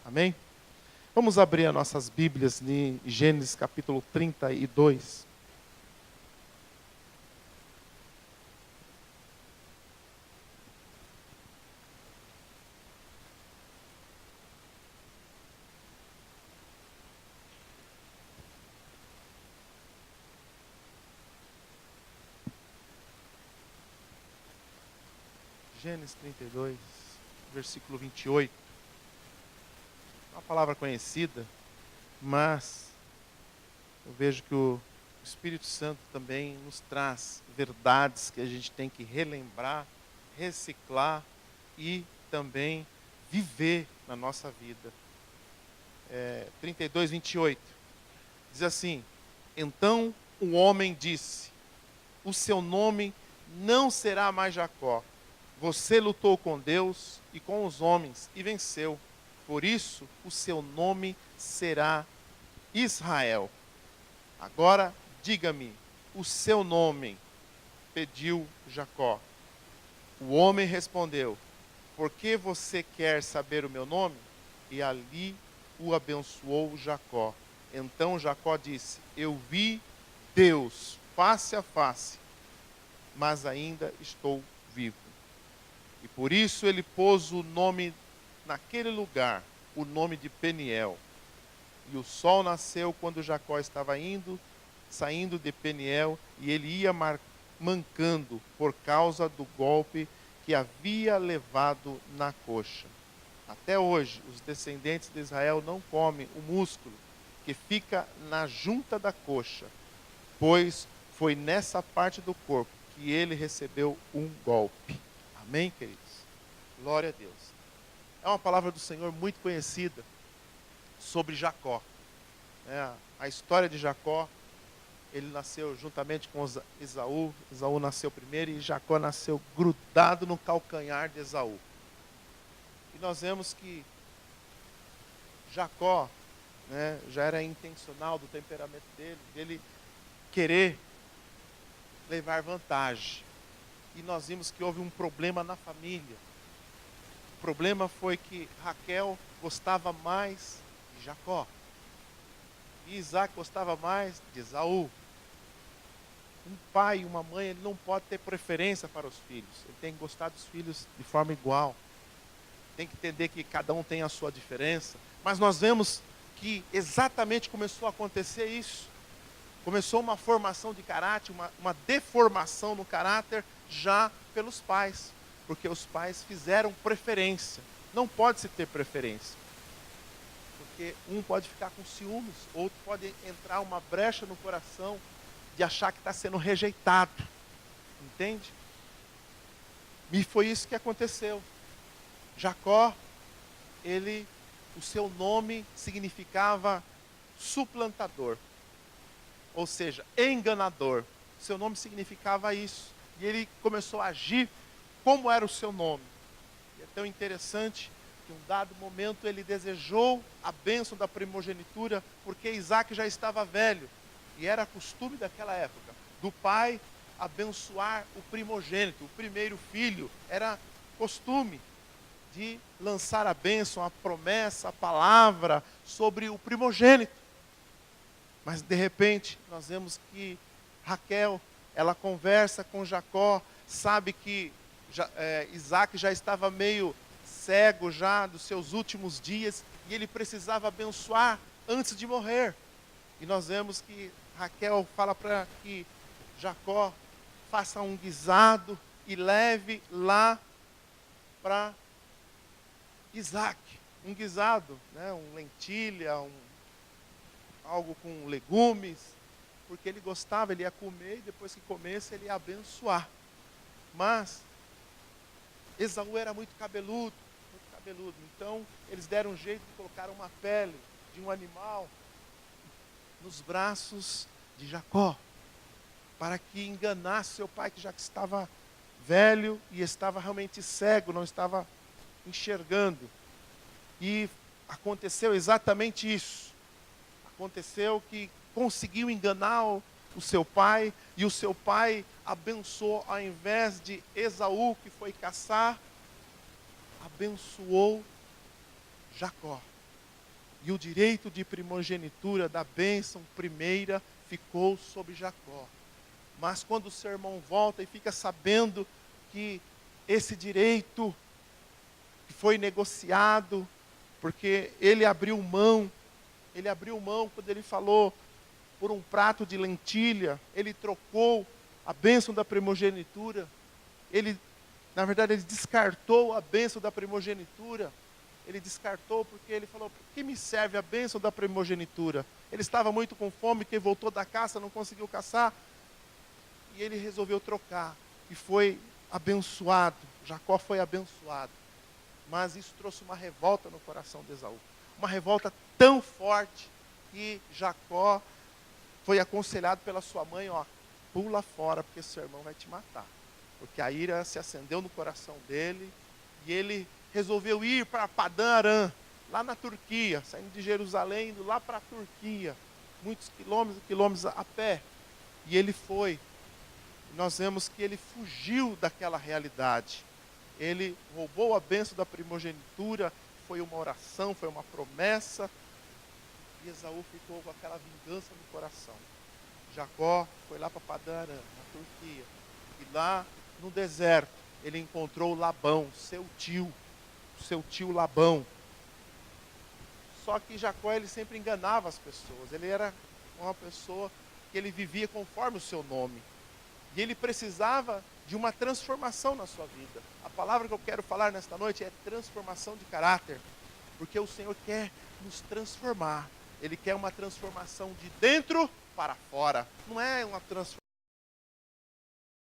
Amém? Vamos abrir as nossas Bíblias em Gênesis capítulo 32. Gênesis 32, versículo 28. Uma palavra conhecida, mas eu vejo que o Espírito Santo também nos traz verdades que a gente tem que relembrar, reciclar e também viver na nossa vida. 32, 28. Diz assim: Então o homem disse: o seu nome não será mais Jacó. Você lutou com Deus e com os homens e venceu. Por isso, o seu nome será Israel. Agora, diga-me, o seu nome, pediu Jacó. O homem respondeu: por que você quer saber o meu nome? E ali o abençoou Jacó. Então Jacó disse: eu vi Deus face a face, mas ainda estou vivo. E por isso ele pôs o nome naquele lugar, o nome de Peniel. E o sol nasceu quando Jacó estava saindo de Peniel, e ele ia mancando por causa do golpe que havia levado na coxa. Até hoje, os descendentes de Israel não comem o músculo que fica na junta da coxa, pois foi nessa parte do corpo que ele recebeu um golpe. Amém, queridos? Glória a Deus. É uma palavra do Senhor muito conhecida sobre Jacó. A história de Jacó, ele nasceu juntamente com Esaú. Esaú nasceu primeiro e Jacó nasceu grudado no calcanhar de Esaú. E nós vemos que Jacó, já era intencional do temperamento dele querer levar vantagem. E nós vimos que houve um problema na família. O problema foi que Raquel gostava mais de Jacó. E Isaac gostava mais de Esaú. Um pai e uma mãe, ele não pode ter preferência para os filhos. Ele tem que gostar dos filhos de forma igual. Tem que entender que cada um tem a sua diferença. Mas nós vemos que exatamente começou a acontecer isso. Começou uma formação de caráter, uma deformação no caráter já pelos pais. Porque os pais fizeram preferência. Não pode se ter preferência. Porque um pode ficar com ciúmes, outro pode entrar uma brecha no coração de achar que está sendo rejeitado. Entende? E foi isso que aconteceu. Jacó, o seu nome significava suplantador. Ou seja, enganador. Seu nome significava isso. E ele começou a agir como era o seu nome. E é tão interessante que em um dado momento ele desejou a bênção da primogenitura, porque Isaac já estava velho. E era costume daquela época, do pai abençoar o primogênito, o primeiro filho. Era costume de lançar a bênção, a promessa, a palavra sobre o primogênito. Mas de repente, nós vemos que Raquel, ela conversa com Jacó, sabe que Isaac já estava meio cego já dos seus últimos dias, e ele precisava abençoar antes de morrer. E nós vemos que Raquel fala para que Jacó faça um guisado e leve lá para Isaac. Um guisado, um lentilha, algo com legumes, porque ele gostava, ele ia comer e depois que comesse ele ia abençoar. Mas Esaú era muito cabeludo, então eles deram um jeito de colocar uma pele de um animal nos braços de Jacó, para que enganasse seu pai, que já estava velho e estava realmente cego, não estava enxergando. E aconteceu exatamente isso. Aconteceu que conseguiu enganar o seu pai, e o seu pai abençoou, ao invés de Esaú, que foi caçar, abençoou Jacó. E o direito de primogenitura da bênção primeira ficou sobre Jacó. Mas quando o seu irmão volta e fica sabendo que esse direito que foi negociado, porque ele abriu mão quando ele falou por um prato de lentilha, ele trocou a bênção da primogenitura, na verdade ele descartou a bênção da primogenitura, ele descartou porque ele falou, por que me serve a bênção da primogenitura? Ele estava muito com fome, que voltou da caça, não conseguiu caçar, e ele resolveu trocar, e foi abençoado, Jacó foi abençoado. Mas isso trouxe uma revolta no coração de Esaú. Uma revolta tão forte que Jacó foi aconselhado pela sua mãe, pula fora, porque seu irmão vai te matar. Porque a ira se acendeu no coração dele, e ele resolveu ir para Padã Arã, lá na Turquia, saindo de Jerusalém, indo lá para a Turquia, muitos quilômetros a pé. E ele foi. Nós vemos que ele fugiu daquela realidade. Ele roubou a bênção da primogenitura, foi uma oração, foi uma promessa, e Esaú ficou com aquela vingança no coração. Jacó foi lá para Padã Arã, na Turquia, e lá no deserto ele encontrou Labão, seu tio Labão. Só que Jacó, ele sempre enganava as pessoas, ele era uma pessoa que ele vivia conforme o seu nome, e ele precisava de uma transformação na sua vida. A palavra que eu quero falar nesta noite é transformação de caráter, porque o Senhor quer nos transformar. Ele quer uma transformação de dentro para fora. Não é uma transformação